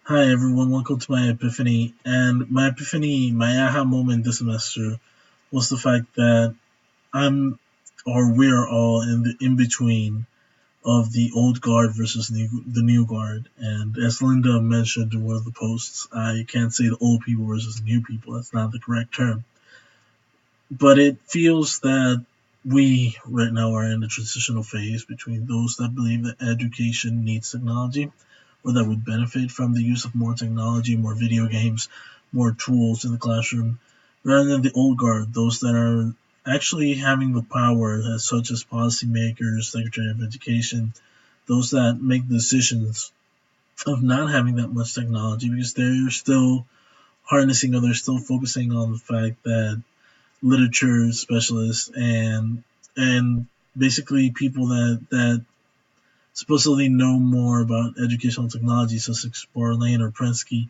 Hi everyone, welcome to my epiphany. And my epiphany, my aha moment this semester was the fact that I'm, or we're all in the in between of the old guard versus the new guard. And as Linda mentioned in one of the posts, I can't say the old people versus the new people. That's not the correct term. But it feels that we right now are in a transitional phase between those that believe that education needs technology or that would benefit from the use of more technology, more video games, more tools in the classroom, rather than the old guard, those that are actually having the power, as such as policymakers, Secretary of Education, those that make decisions of not having that much technology because they're still harnessing or they're still focusing on the fact that literature specialists and basically people that supposedly know more about educational technology, such as Borlaine or Prensky,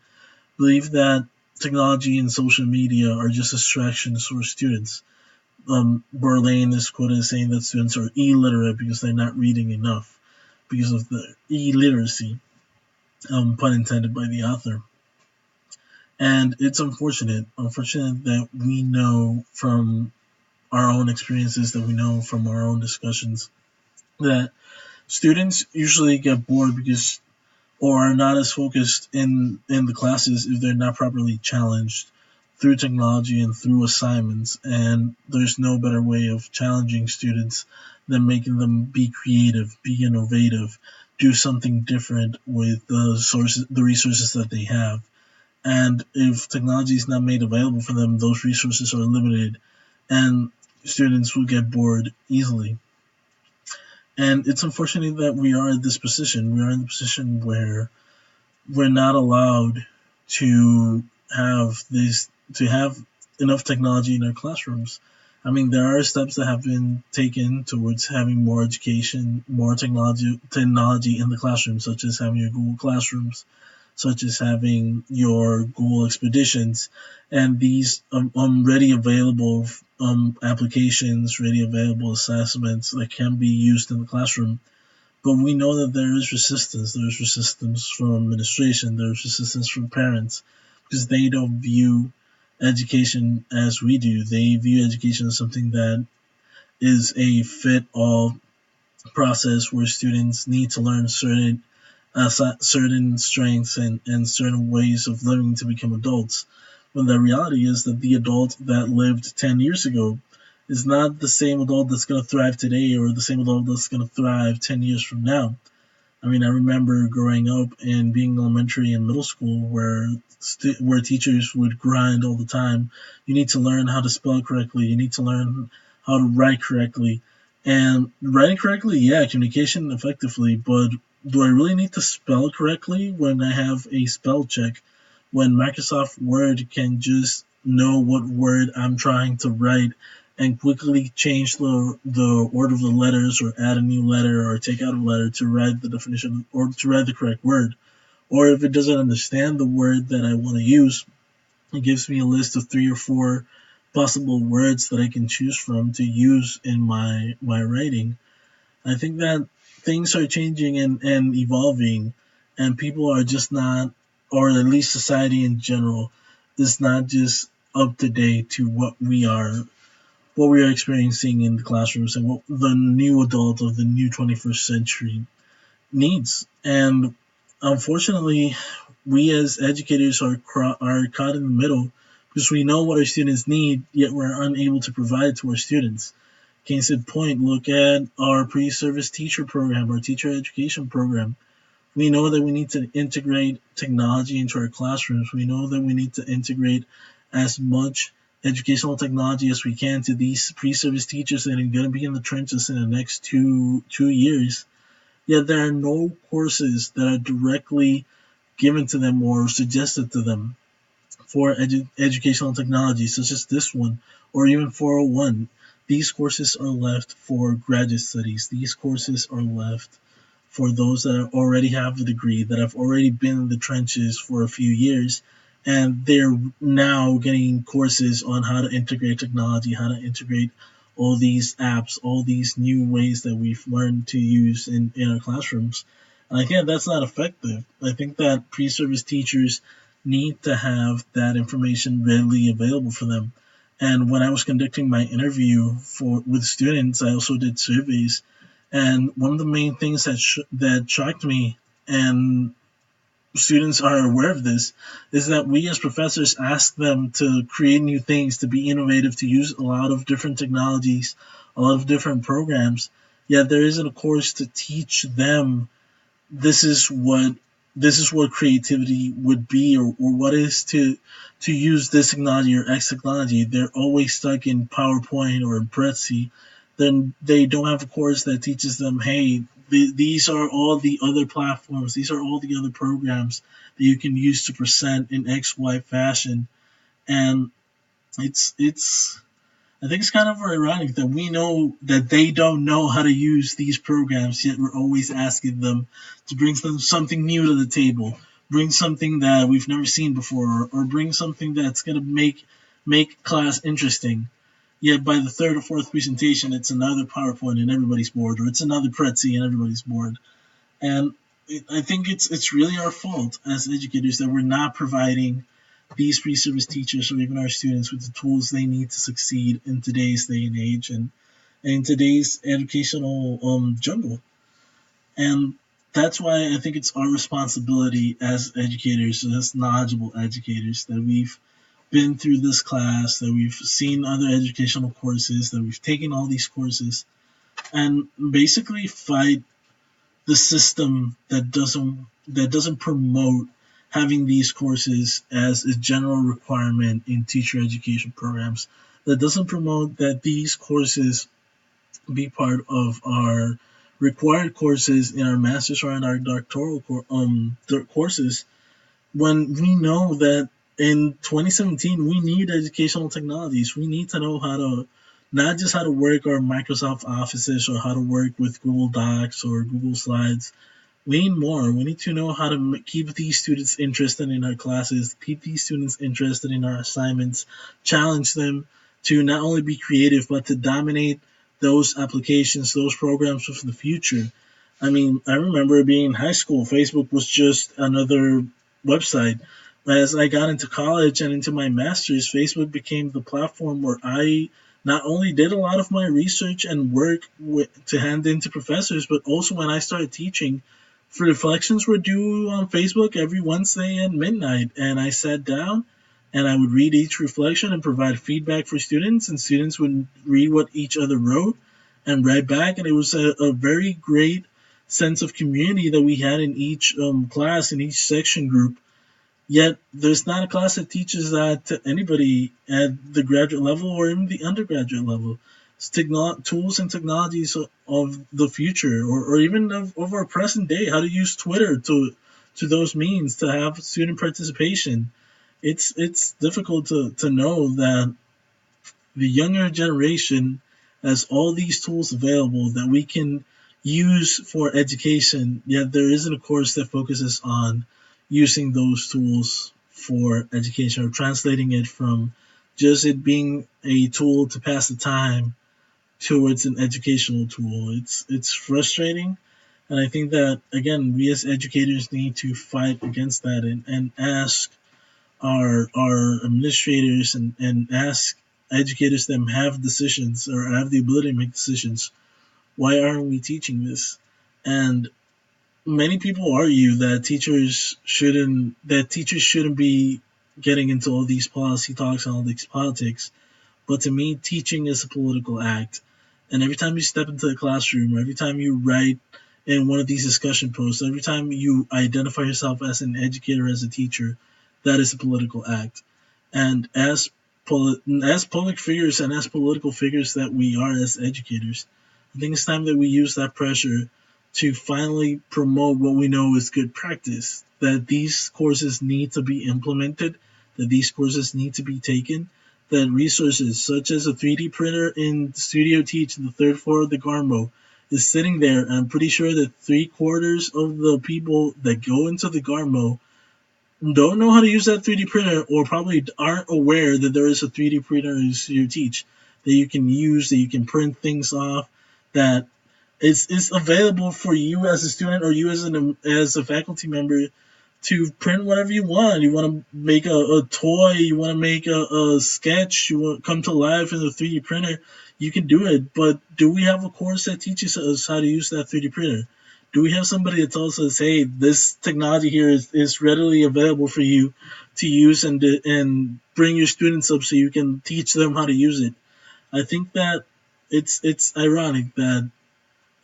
believe that technology and social media are just distractions for students. Borlaine is quoted as saying that students are illiterate because they're not reading enough because of the illiteracy, pun intended by the author. And it's unfortunate that we know from our own experiences, that we know from our own discussions, that students usually get bored because or are not as focused in the classes if they're not properly challenged through technology and through assignments. And there's no better way of challenging students than making them be creative, be innovative, do something different with the resources that they have. And if technology is not made available for them, those resources are limited, and students will get bored easily. And it's unfortunate that we are in this position. We are in the position where we're not allowed to have enough technology in our classrooms. I mean, there are steps that have been taken towards having more education, more technology in the classroom, such as having your Google Classrooms, such as having your Google Expeditions, and these ready available applications, ready available assessments that can be used in the classroom. But we know that there is resistance. There's resistance from administration. There's resistance from parents because they don't view education as we do. They view education as something that is a fit all process where students need to learn certain strengths and certain ways of living to become adults. When the reality is that the adult that lived 10 years ago is not the same adult that's going to thrive today or the same adult that's going to thrive 10 years from now. I mean, I remember growing up and being in elementary and middle school where teachers would grind all the time. You need to learn how to spell correctly. You need to learn how to write correctly. And writing correctly, yeah, communication effectively, but do I really need to spell correctly when I have a spell check? When Microsoft Word can just know what word I'm trying to write and quickly change the order of the letters or add a new letter or take out a letter to write the definition or to write the correct word. Or if it doesn't understand the word that I want to use, it gives me a list of 3 or 4 possible words that I can choose from to use in my writing. I think that things are changing and evolving, and people are just not, or at least society in general, is not just up to date to what we are experiencing in the classrooms and what the new adult of the new 21st century needs. And unfortunately, we as educators are caught in the middle because we know what our students need, yet we're unable to provide to our students. Case in point, look at our pre-service teacher program, our teacher education program. We know that we need to integrate technology into our classrooms. We know that we need to integrate as much educational technology as we can to these pre-service teachers that are going to be in the trenches in the next two years. Yet there are no courses that are directly given to them or suggested to them for educational technology, such as this one, or even 401. These courses are left for graduate studies. These courses are left for those that already have a degree, that have already been in the trenches for a few years, and they're now getting courses on how to integrate technology, how to integrate all these apps, all these new ways that we've learned to use in our classrooms. And I think that's not effective. I think that pre-service teachers need to have that information readily available for them. And when I was conducting my interview for with students, I also did surveys. And one of the main things that shocked me, and students are aware of this, is that we as professors ask them to create new things, to be innovative, to use a lot of different technologies, a lot of different programs. Yet there isn't a course to teach them this is what creativity would be, or what is to use this technology or X technology. They're always stuck in PowerPoint or in Prezi. Then they don't have a course that teaches them, hey, these are all the other platforms, these are all the other programs that you can use to present in XY fashion. And it's I think it's kind of ironic that we know that they don't know how to use these programs, yet we're always asking them to bring something new to the table, bring something that we've never seen before, or bring something that's going to make class interesting. Yet by the third or fourth presentation, it's another PowerPoint and everybody's bored, or it's another Prezi and everybody's bored. And I think it's really our fault as educators that we're not providing these pre-service teachers or even our students with the tools they need to succeed in today's day and age, and in today's educational jungle. And that's why I think it's our responsibility as educators, as knowledgeable educators, that we've been through this class, that we've seen other educational courses, that we've taken all these courses, and basically fight the system that doesn't promote having these courses as a general requirement in teacher education programs, that doesn't promote that these courses be part of our required courses in our master's or in our doctoral courses, when we know that in 2017 we need educational technologies. We need to know how to not just how to work our Microsoft Offices or how to work with Google Docs or Google Slides. We need more. We need to know how to keep these students interested in our classes, keep these students interested in our assignments, challenge them to not only be creative, but to dominate those applications, those programs for the future. I mean, I remember being in high school, Facebook was just another website. As I got into college and into my master's, Facebook became the platform where I not only did a lot of my research and work to hand in to professors, but also when I started teaching, reflections were due on Facebook every Wednesday at midnight. And I sat down and I would read each reflection and provide feedback for students, and students would read what each other wrote and write back. And it was a very great sense of community that we had in each class, in each section group. Yet there's not a class that teaches that to anybody at the graduate level or even the undergraduate level. It's tools and technologies of the future, or even of our present day, how to use Twitter to those means to have student participation. It's difficult to know that the younger generation has all these tools available that we can use for education, yet there isn't a course that focuses on using those tools for education, or translating it from just it being a tool to pass the time towards an educational tool. It's frustrating, and I think that again we as educators need to fight against that, and ask our administrators, and ask educators them have decisions or have the ability to make decisions. Why aren't we teaching this? And many people argue that teachers shouldn't be getting into all these policy talks and all these politics. But to me, teaching is a political act. And every time you step into the classroom, every time you write in one of these discussion posts, every time you identify yourself as an educator, as a teacher, that is a political act. And as public figures and as political figures that we are as educators, I think it's time that we use that pressure to finally promote what we know is good practice, that these courses need to be implemented, that these courses need to be taken, that resources such as a 3D printer in Studio Teach in the third floor of the Garmo is sitting there. And I'm pretty sure that 3/4 of the people that go into the Garmo don't know how to use that 3D printer, or probably aren't aware that there is a 3D printer in Studio Teach that you can use, that you can print things off, that It's available for you as a student or you as a faculty member to print whatever you want. You want to make a toy, you want to make a sketch, you want to come to life in a 3D printer, you can do it. But do we have a course that teaches us how to use that 3D printer? Do we have somebody that tells us, hey, this technology here is readily available for you to use and bring your students up so you can teach them how to use it? I think that it's ironic that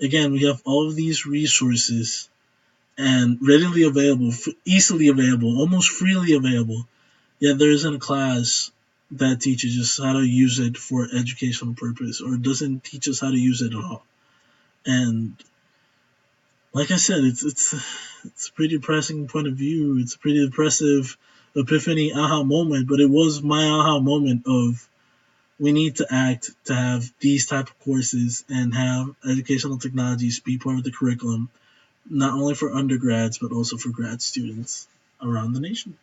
again we have all of these resources and readily available, easily available, almost freely available. Yet there isn't a class that teaches us how to use it for educational purpose, or doesn't teach us how to use it at all. And like I said, it's a pretty depressing point of view. It's a pretty depressive epiphany aha moment, but it was my aha moment of we need to act to have these type of courses and have educational technologies be part of the curriculum not only for undergrads but also for grad students around the nation.